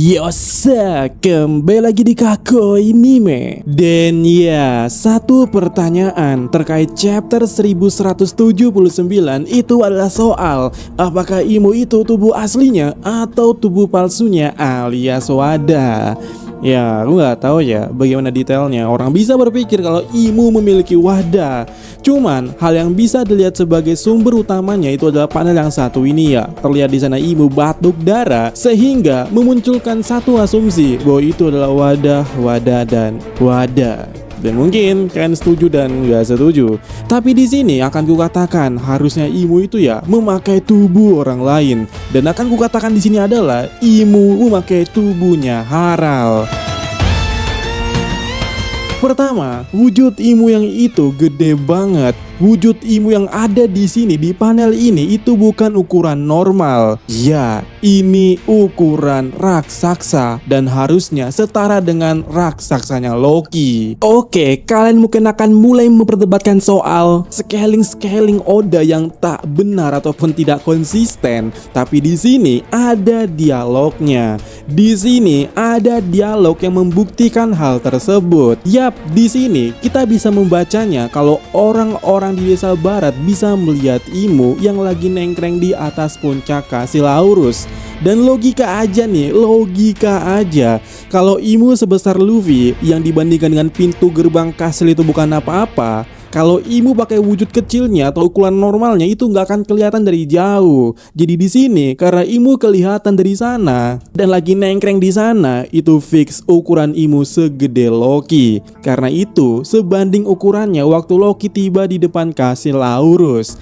Yosa, kembali lagi di Kakoi Anime. Dan ya, satu pertanyaan terkait chapter 1179 itu adalah soal apakah Imo itu tubuh aslinya atau tubuh palsunya alias wadah. Ya, aku nggak tahu ya bagaimana detailnya. Orang bisa berpikir kalau Imo memiliki wadah. Cuman hal yang bisa dilihat sebagai sumber utamanya itu adalah panel yang satu ini ya. Terlihat di sana Imo batuk darah sehingga memunculkan satu asumsi bahwa itu adalah wadah dan wadah. Dan mungkin kalian setuju dan nggak setuju. Tapi di sini akan kukatakan harusnya Imo itu ya memakai tubuh orang lain. Dan akan kukatakan di sini adalah Imo memakai tubuhnya Harald. Pertama, wujud Imo yang itu gede banget. Wujud Imo yang ada di sini di panel ini itu bukan ukuran normal. Ya, ini ukuran raksasa dan harusnya setara dengan raksasanya Loki. Oke, kalian mungkin akan mulai memperdebatkan soal scaling Oda yang tak benar ataupun tidak konsisten. Tapi di sini ada dialognya. Di sini ada dialog yang membuktikan hal tersebut. Yap, di sini kita bisa membacanya kalau orang-orang di desa barat bisa melihat Imo yang lagi nengkreng di atas puncak Kasilaurus. Dan logika aja nih, logika aja. Kalau Imo sebesar Luffy yang dibandingkan dengan pintu gerbang kastil itu bukan apa-apa, kalau Imo pakai wujud kecilnya atau ukuran normalnya itu nggak akan kelihatan dari jauh. Jadi di sini karena Imo kelihatan dari sana dan lagi nengkreng di sana, itu fix ukuran Imo segede Loki. Karena itu sebanding ukurannya waktu Loki tiba di depan Kasilaurus.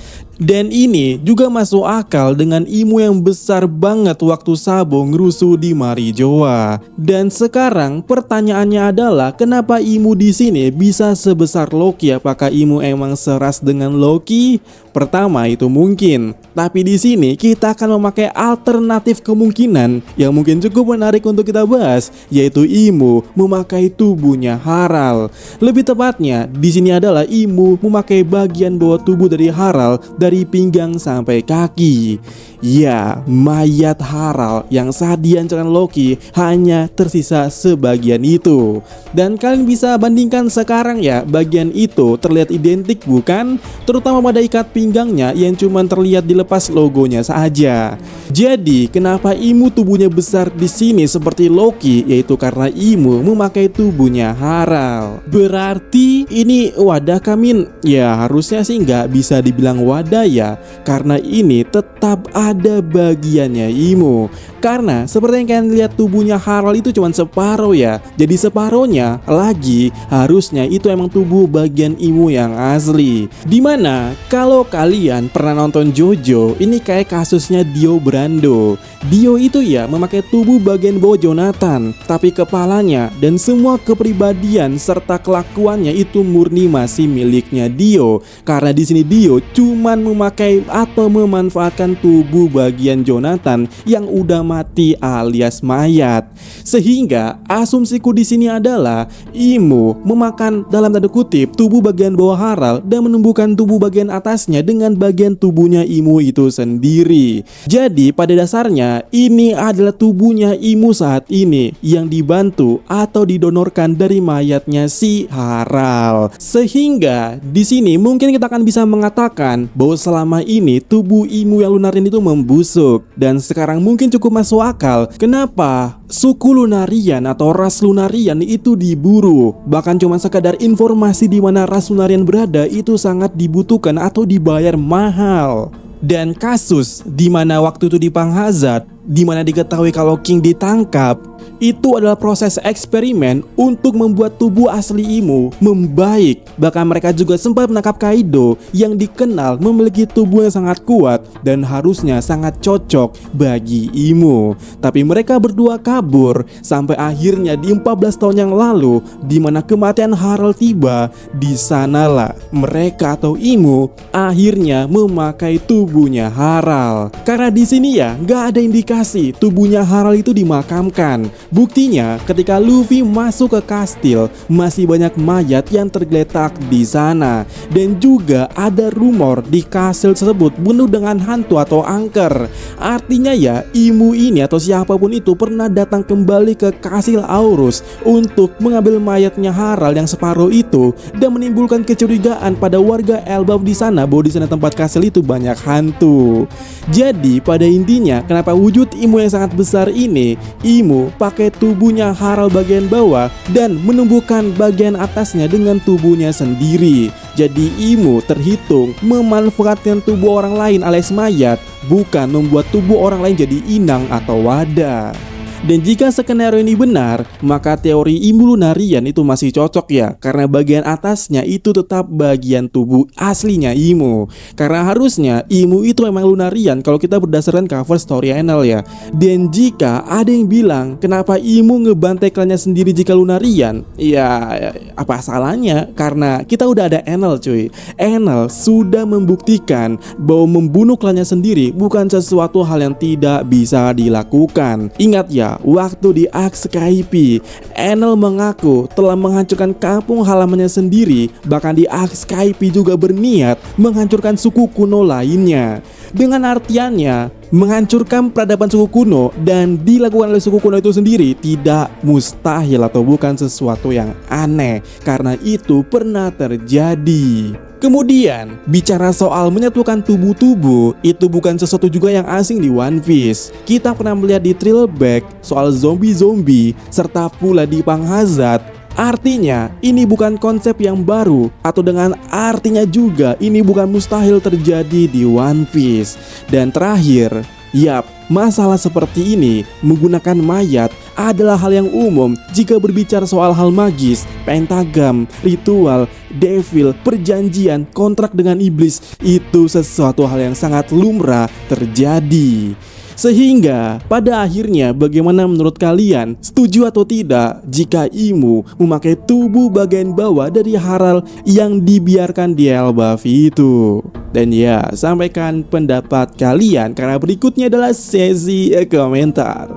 Dan ini juga masuk akal dengan Imo yang besar banget waktu Sabo ngerusuh di Marijoa. Dan sekarang pertanyaannya adalah kenapa Imo di sini bisa sebesar Loki? Apakah Imo emang seras dengan Loki? Pertama itu mungkin. Tapi di sini kita akan memakai alternatif kemungkinan yang mungkin cukup menarik untuk kita bahas, yaitu Imo memakai tubuhnya Harald. Lebih tepatnya di sini adalah Imo memakai bagian bawah tubuh dari Harald dari pinggang sampai kaki. Ya, mayat Harald yang saat dihancurkan Loki hanya tersisa sebagian itu. Dan kalian bisa bandingkan sekarang ya, bagian itu terlihat identik bukan? Terutama pada ikat pinggangnya yang cuma terlihat dilepas logonya saja. Jadi, kenapa Imo tubuhnya besar di sini seperti Loki? Yaitu karena Imo memakai tubuhnya Harald. Berarti ini wadah Kamin? Ya, harusnya sih nggak bisa dibilang wadah ya, karena ini tetap ada bagiannya Imo. Karena seperti yang kalian lihat tubuhnya Harald itu cuma separuh ya. Jadi separuhnya lagi harusnya itu emang tubuh bagian Imo yang asli. Dimana kalau kalian pernah nonton JoJo, ini kayak kasusnya Dio Brando. Dio itu ya memakai tubuh bagian bawah Jonathan, tapi kepalanya dan semua kepribadian serta kelakuannya itu murni masih miliknya Dio. Karena di sini Dio cuman memakai atau memanfaatkan tubuh bagian Jonathan yang udah mati alias mayat. Sehingga asumsiku di sini adalah Imo memakan dalam tanda kutip tubuh bagian bawah Harald dan menumbuhkan tubuh bagian atasnya dengan bagian tubuhnya Imo itu sendiri. Jadi pada dasarnya ini adalah tubuhnya Imo saat ini yang dibantu atau didonorkan dari mayatnya si Harald. Sehingga di sini mungkin kita akan bisa mengatakan bahwa selama ini tubuh Imo yang Lunarian itu membusuk. Dan sekarang mungkin cukup masuk akal kenapa suku Lunarian atau ras Lunarian itu diburu. Bahkan cuma sekadar informasi di mana ras Lunarian berada itu sangat dibutuhkan atau dibayar mahal. Dan kasus di mana waktu itu di Panghazard, di mana diketahui kalau King ditangkap, itu adalah proses eksperimen untuk membuat tubuh asli Imo membaik. Bahkan mereka juga sempat menangkap Kaido yang dikenal memiliki tubuh yang sangat kuat dan harusnya sangat cocok bagi Imo. Tapi mereka berdua kabur sampai akhirnya di 14 tahun yang lalu, di mana kematian Harald tiba, di sanalah mereka atau Imo akhirnya memakai tubuhnya Harald. Karena di sini ya nggak ada indikasi indikasi tubuhnya Harald itu dimakamkan. Buktinya ketika Luffy masuk ke kastil, masih banyak mayat yang tergeletak di sana. Dan juga ada rumor di kastil tersebut penuh dengan hantu atau angker. Artinya ya, Imu ini atau siapapun itu pernah datang kembali ke kastil Aurus untuk mengambil mayatnya Harald yang separuh itu, dan menimbulkan kecurigaan pada warga Elbaf di sana bahwa di sana tempat kastil itu banyak hantu. Jadi pada intinya, kenapa wujud Imu yang sangat besar ini, Imu pakai tubuhnya Harald bagian bawah dan menumbuhkan bagian atasnya dengan tubuhnya sendiri. Jadi Imu terhitung memanfaatkan tubuh orang lain alias mayat, bukan membuat tubuh orang lain jadi inang atau wadah. Dan jika skenario ini benar, maka teori Imu Lunarian itu masih cocok ya, karena bagian atasnya itu tetap bagian tubuh aslinya Imu. Karena harusnya Imu itu memang Lunarian kalau kita berdasarkan cover story Enel ya. Dan jika ada yang bilang kenapa Imu ngebantai klannya sendiri jika Lunarian, ya apa salahnya? Karena kita udah ada Enel cuy. Enel sudah membuktikan bahwa membunuh klannya sendiri bukan sesuatu hal yang tidak bisa dilakukan. Ingat ya, waktu di Arc Skype, Enel mengaku telah menghancurkan kampung halamannya sendiri. Bahkan di Arc Skype juga berniat menghancurkan suku kuno lainnya. Dengan artiannya, menghancurkan peradaban suku kuno dan dilakukan oleh suku kuno itu sendiri tidak mustahil atau bukan sesuatu yang aneh, karena itu pernah terjadi. Kemudian, bicara soal menyatukan tubuh-tubuh, itu bukan sesuatu juga yang asing di One Piece. Kita pernah melihat di Thrillback soal zombie-zombie, serta pula di Panghazard. Artinya, ini bukan konsep yang baru, atau dengan artinya juga ini bukan mustahil terjadi di One Piece. Dan terakhir, yap, masalah seperti ini menggunakan mayat adalah hal yang umum jika berbicara soal hal magis, pentagram, ritual, devil, perjanjian, kontrak dengan iblis. Itu sesuatu hal yang sangat lumrah terjadi. Sehingga pada akhirnya, bagaimana menurut kalian? Setuju atau tidak jika Imu memakai tubuh bagian bawah dari Harald yang dibiarkan di Elbaf itu? Dan ya, sampaikan pendapat kalian, karena berikutnya adalah sesi komentar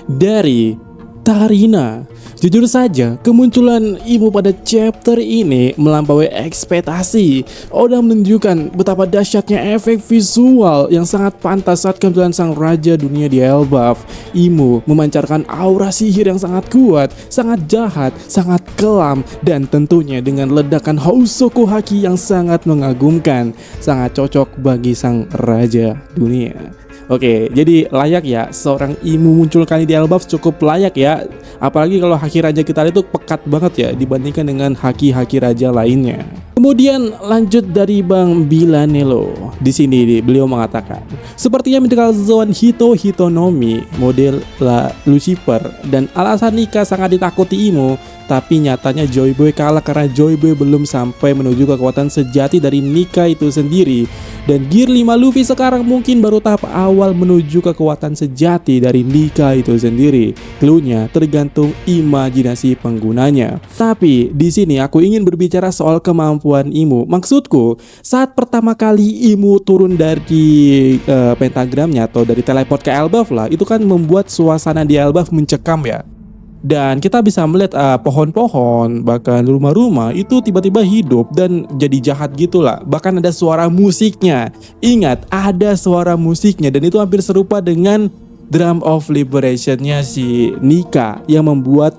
dari Tarina. Jujur saja, kemunculan Imu pada chapter ini melampaui ekspektasi. Oda menunjukkan betapa dahsyatnya efek visual yang sangat pantas saat kemunculan sang raja dunia di Elbaf. Imu memancarkan aura sihir yang sangat kuat, sangat jahat, sangat kelam, dan tentunya dengan ledakan Housoko Haki yang sangat mengagumkan. Sangat cocok bagi sang raja dunia. Oke, jadi layak ya seorang Imu muncul kali di Elbaf, cukup layak ya. Apalagi kalau haki raja kita itu pekat banget ya dibandingkan dengan haki-haki raja lainnya. Kemudian lanjut dari Bang Bilanello. Di sini beliau mengatakan, sepertinya Mythical Zone Hitonomi model Lucifer dan alasan nikah sangat ditakuti Imu. Tapi nyatanya Joy Boy kalah karena Joy Boy belum sampai menuju kekuatan sejati dari Nika itu sendiri. Dan Gear 5 Luffy sekarang mungkin baru tahap awal menuju kekuatan sejati dari Nika itu sendiri. Cluenya tergantung imajinasi penggunanya. Tapi di sini aku ingin berbicara soal kemampuan Imu. Maksudku, saat pertama kali Imu turun dari pentagramnya atau dari teleport ke Elbaf lah, itu kan membuat suasana di Elbaf mencekam ya. Dan kita bisa melihat pohon-pohon, bahkan rumah-rumah itu tiba-tiba hidup dan jadi jahat gitulah. Bahkan ada suara musiknya. Ingat, ada suara musiknya, dan itu hampir serupa dengan Drum of Liberation-nya si Nika yang membuat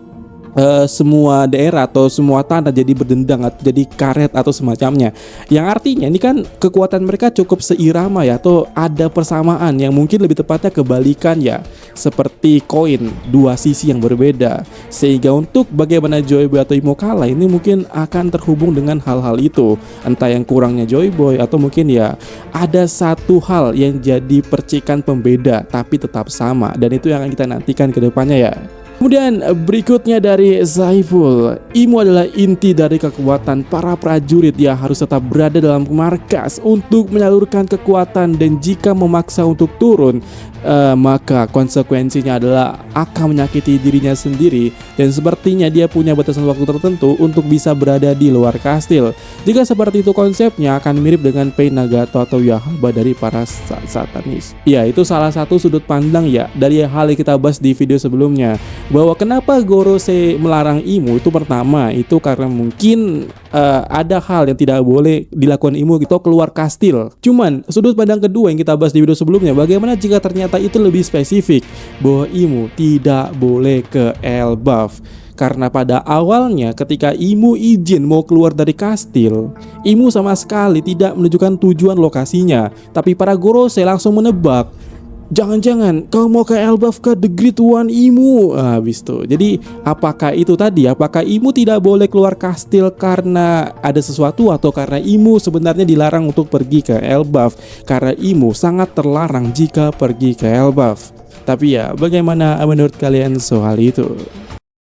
semua daerah atau semua tanah jadi berdendang atau jadi karet atau semacamnya. Yang artinya ini kan kekuatan mereka cukup seirama ya, atau ada persamaan yang mungkin lebih tepatnya kebalikan ya, seperti koin dua sisi yang berbeda. Sehingga untuk bagaimana Joy Boy atau Imu kalah ini mungkin akan terhubung dengan hal-hal itu, entah yang kurangnya Joy Boy atau mungkin ya ada satu hal yang jadi percikan pembeda tapi tetap sama, dan itu yang akan kita nantikan ke depannya ya. Kemudian berikutnya dari Saiful, Imu adalah inti dari kekuatan para prajurit yang harus tetap berada dalam markas untuk menyalurkan kekuatan, dan jika memaksa untuk turun, maka konsekuensinya adalah akan menyakiti dirinya sendiri dan sepertinya dia punya batasan waktu tertentu untuk bisa berada di luar kastil. Jika seperti itu konsepnya akan mirip dengan Pain Nagato atau Yahaba dari para satanis. Ya, itu salah satu sudut pandang ya dari hal yang kita bahas di video sebelumnya, bahwa kenapa Gorosei melarang Imu itu pertama itu karena mungkin ada hal yang tidak boleh dilakukan Imu gitu keluar kastil. Cuman sudut pandang kedua yang kita bahas di video sebelumnya, bagaimana jika ternyata itu lebih spesifik bahwa Imu tidak boleh ke Elbaf. Karena pada awalnya ketika Imu izin mau keluar dari kastil, Imu sama sekali tidak menunjukkan tujuan lokasinya, tapi para Gorosei langsung menebak, jangan-jangan kau mau ke Elbaf ke The Great One Imu. Habis itu. Jadi apakah itu tadi? Apakah Imu tidak boleh keluar kastil karena ada sesuatu, atau karena Imu sebenarnya dilarang untuk pergi ke Elbaf? Karena Imu sangat terlarang jika pergi ke Elbaf. Tapi ya, bagaimana menurut kalian soal itu?